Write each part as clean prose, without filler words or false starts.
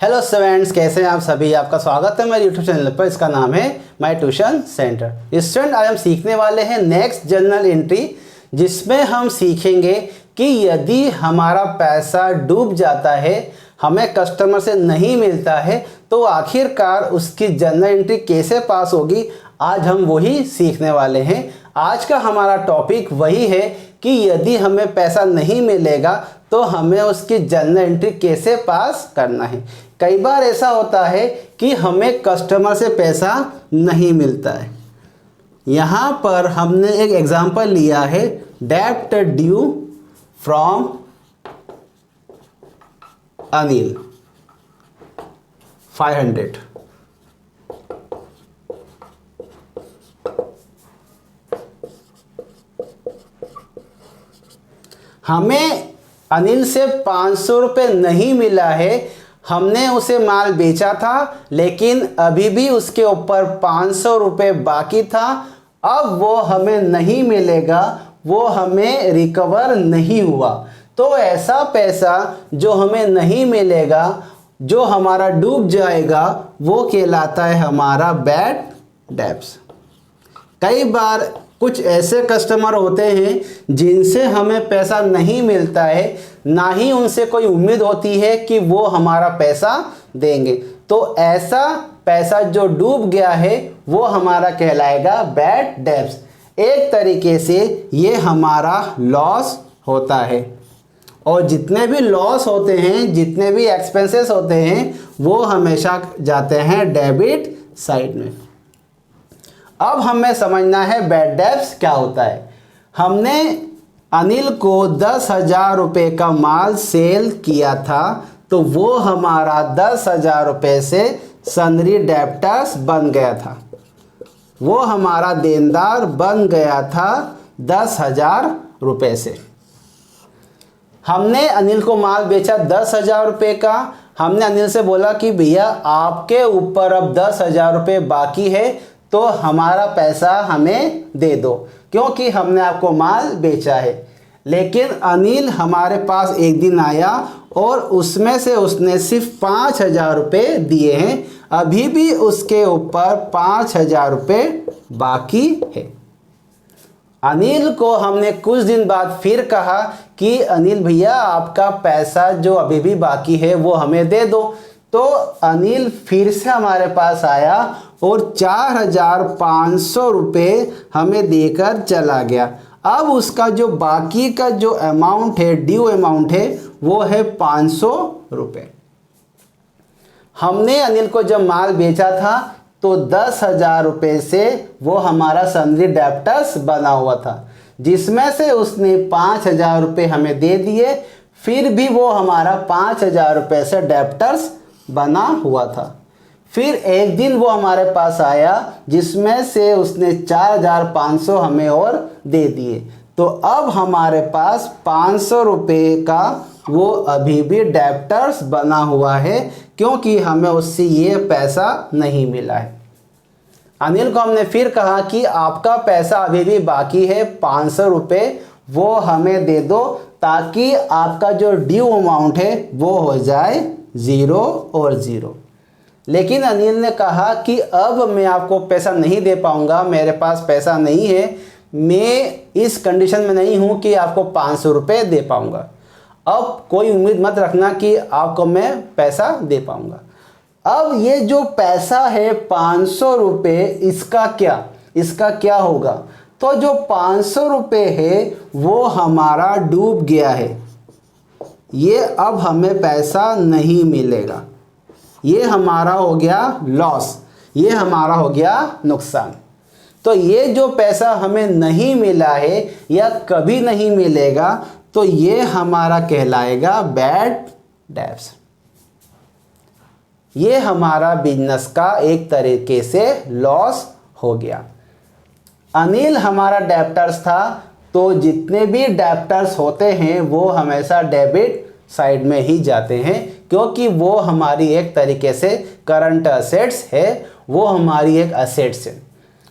Hello students, कैसे हैं आप सभी। आपका स्वागत है मेरे यूट्यूब चैनल पर। इसका नाम है माय ट्यूशन सेंटर। स्टूडेंट, आज हम सीखने वाले हैं नेक्स्ट जर्नल एंट्री, जिसमें हम सीखेंगे कि यदि हमारा पैसा डूब जाता है, हमें कस्टमर से नहीं मिलता है, तो आखिरकार उसकी जर्नल एंट्री कैसे पास होगी। आज हम वही सीखने वाले हैं। आज का हमारा टॉपिक वही है कि यदि हमें पैसा नहीं मिलेगा तो हमें उसकी जर्नल एंट्री कैसे पास करना है। कई बार ऐसा होता है कि हमें कस्टमर से पैसा नहीं मिलता है। यहाँ पर हमने एक एग्जांपल लिया है, डेब्ट ड्यू फ्रॉम अनिल 500। हमें अनिल से 500 रुपये नहीं मिला है। हमने उसे माल बेचा था, लेकिन अभी भी उसके ऊपर 500 रुपये बाकी था। अब वो हमें नहीं मिलेगा, वो हमें रिकवर नहीं हुआ। तो ऐसा पैसा जो हमें नहीं मिलेगा, जो हमारा डूब जाएगा, वो कहलाता है हमारा बैड डेब्ट्स। कई बार कुछ ऐसे कस्टमर होते हैं जिनसे हमें पैसा नहीं मिलता है, ना ही उनसे कोई उम्मीद होती है कि वो हमारा पैसा देंगे। तो ऐसा पैसा जो डूब गया है वो हमारा कहलाएगा बैड डेब्ट्स। एक तरीके से ये हमारा लॉस होता है। और जितने भी लॉस होते हैं, जितने भी एक्सपेंसेस होते हैं, वो हमेशा जाते हैं डेबिट साइड में। अब हमें समझना है बैड डेब्ट्स क्या होता है। हमने अनिल को 10,000 रुपये का माल सेल किया था, तो वो हमारा 10,000 रुपये से सनरी डेब्टर्स बन गया था। वो हमारा देनदार बन गया था 10,000 रुपये से। हमने अनिल को माल बेचा 10,000 रुपये का। हमने अनिल से बोला कि भैया आपके ऊपर अब 10,000 रुपये बाकी है, तो हमारा पैसा हमें दे दो, क्योंकि हमने आपको माल बेचा है। लेकिन अनिल हमारे पास एक दिन आया और उसमें से उसने सिर्फ 5,000 रुपये दिए हैं। अभी भी उसके ऊपर 5,000 रुपये बाकी है। अनिल को हमने कुछ दिन बाद फिर कहा कि अनिल भैया आपका पैसा जो अभी भी बाकी है वो हमें दे दो। तो अनिल फिर से हमारे पास आया और 4,500 रुपये हमें देकर चला गया। अब उसका जो बाकी का जो अमाउंट है, ड्यू अमाउंट है, वो है 500 रुपये। हमने अनिल को जब माल बेचा था तो 10,000 रुपये से वो हमारा सनरी डेब्टर्स बना हुआ था, जिसमें से उसने 5,000 रुपये हमें दे दिए। फिर भी वो हमारा 5,000 रुपये से डेब्टर्स बना हुआ था। फिर एक दिन वो हमारे पास आया, जिसमें से उसने 4,500 हमें और दे दिए। तो अब हमारे पास 500 रुपये का वो अभी भी डेब्टर्स बना हुआ है, क्योंकि हमें उससे ये पैसा नहीं मिला है। अनिल को हमने फिर कहा कि आपका पैसा अभी भी बाकी है 500 रुपये, वो हमें दे दो, ताकि आपका जो ड्यू अमाउंट है वो हो जाए 0 और 0। लेकिन अनिल ने कहा कि अब मैं आपको पैसा नहीं दे पाऊंगा, मेरे पास पैसा नहीं है, मैं इस कंडीशन में नहीं हूं कि आपको 500 रुपये दे पाऊंगा। अब कोई उम्मीद मत रखना कि आपको मैं पैसा दे पाऊंगा। अब ये जो पैसा है 500 रुपये, इसका क्या होगा। तो जो 500 रुपये है वो हमारा डूब गया है। ये अब हमें पैसा नहीं मिलेगा। ये हमारा हो गया लॉस, ये हमारा हो गया नुकसान। तो ये जो पैसा हमें नहीं मिला है या कभी नहीं मिलेगा, तो ये हमारा कहलाएगा बैड डेब्ट्स। ये हमारा बिजनेस का एक तरीके से लॉस हो गया। अनिल हमारा डेब्टर्स था, तो जितने भी डेब्टर्स होते हैं वो हमेशा डेबिट साइड में ही जाते हैं, क्योंकि वो हमारी एक तरीके से करंट असेट्स है, वो हमारी एक असेट्स है।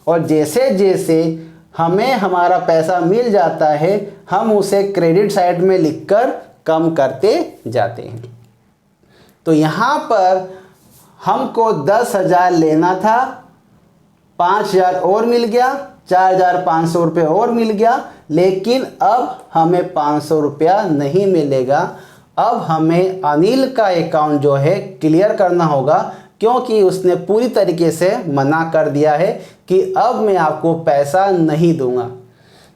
और जैसे जैसे हमें हमारा पैसा मिल जाता है, हम उसे क्रेडिट साइड में लिखकर कम करते जाते हैं। तो यहाँ पर हमको 10,000 लेना था, 5,000 और मिल गया, 4,500 रुपये और मिल गया, लेकिन अब हमें 500 रुपया नहीं मिलेगा। अब हमें अनिल का अकाउंट जो है क्लियर करना होगा, क्योंकि उसने पूरी तरीके से मना कर दिया है कि अब मैं आपको पैसा नहीं दूंगा।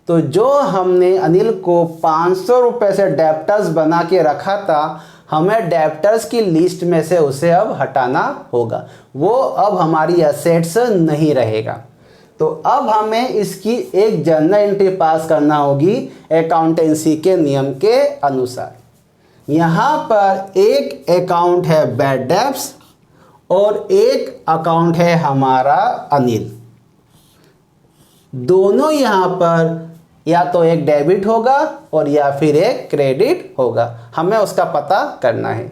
तो जो हमने अनिल को 500 रुपये से डेप्टर्स बना के रखा था, हमें डेप्टर्स की लिस्ट में से उसे अब हटाना होगा। वो अब हमारी असेट्स नहीं रहेगा। तो अब हमें इसकी एक जर्नल एंट्री पास करना होगी अकाउंटेंसी के नियम के अनुसार। यहाँ पर एक अकाउंट है बैड डेब्ट्स और एक अकाउंट है हमारा अनिल। दोनों यहाँ पर या तो एक डेबिट होगा और या फिर एक क्रेडिट होगा, हमें उसका पता करना है।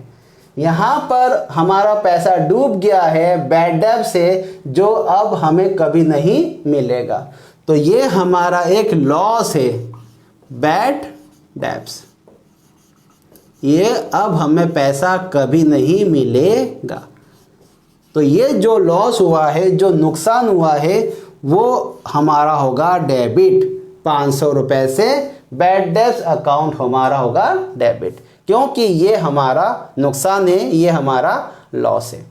यहाँ पर हमारा पैसा डूब गया है बैड डेब्ट से, जो अब हमें कभी नहीं मिलेगा। तो ये हमारा एक लॉस है, बैड डेब्ट्स। ये अब हमें पैसा कभी नहीं मिलेगा। तो ये जो लॉस हुआ है, जो नुकसान हुआ है, वो हमारा होगा डेबिट। 500 रुपये से बैड डेब्ट्स अकाउंट हमारा होगा डेबिट, क्योंकि ये हमारा नुकसान है, ये हमारा लॉस है।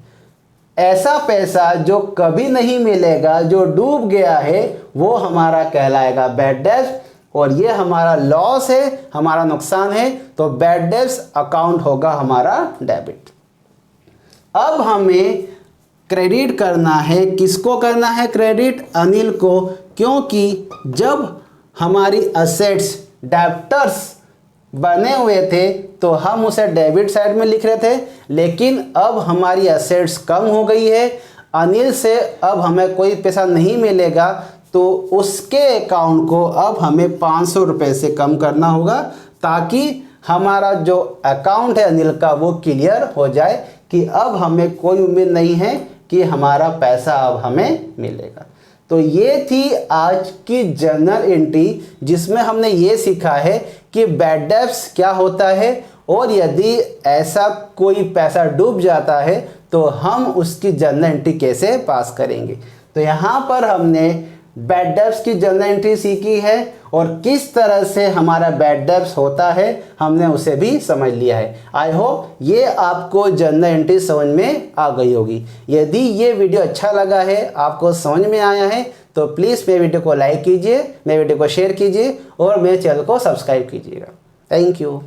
ऐसा पैसा जो कभी नहीं मिलेगा, जो डूब गया है, वो हमारा कहलाएगा बैड डेब्ट्स, और ये हमारा लॉस है, हमारा नुकसान है, तो बैड डेब्ट्स अकाउंट होगा हमारा डेबिट। अब हमें क्रेडिट करना है, किसको करना है क्रेडिट? अनिल को, क्योंकि जब हमारी असेट्स डेब्टर्स बने हुए थे तो हम उसे डेबिट साइड में लिख रहे थे, लेकिन अब हमारी असेट्स कम हो गई है, अनिल से अब हमें कोई पैसा नहीं मिलेगा, तो उसके अकाउंट को अब हमें 500 रुपये से कम करना होगा, ताकि हमारा जो अकाउंट है अनिल का वो क्लियर हो जाए कि अब हमें कोई उम्मीद नहीं है कि हमारा पैसा अब हमें मिलेगा। तो ये थी आज की जर्नल एंट्री, जिसमें हमने ये सीखा है कि बैड डेब्ट्स क्या होता है, और यदि ऐसा कोई पैसा डूब जाता है तो हम उसकी जर्नल एंट्री कैसे पास करेंगे। तो यहाँ पर हमने बैड डेब्ट्स की जर्नल एंट्री सीखी है, और किस तरह से हमारा बैड डेब्ट्स होता है हमने उसे भी समझ लिया है। आई होप ये आपको जर्नल एंट्री समझ में आ गई होगी। यदि ये वीडियो अच्छा लगा है, आपको समझ में आया है, तो प्लीज़ मेरे वीडियो को लाइक कीजिए, मेरे वीडियो को शेयर कीजिए और मेरे चैनल को सब्सक्राइब कीजिएगा। Thank you.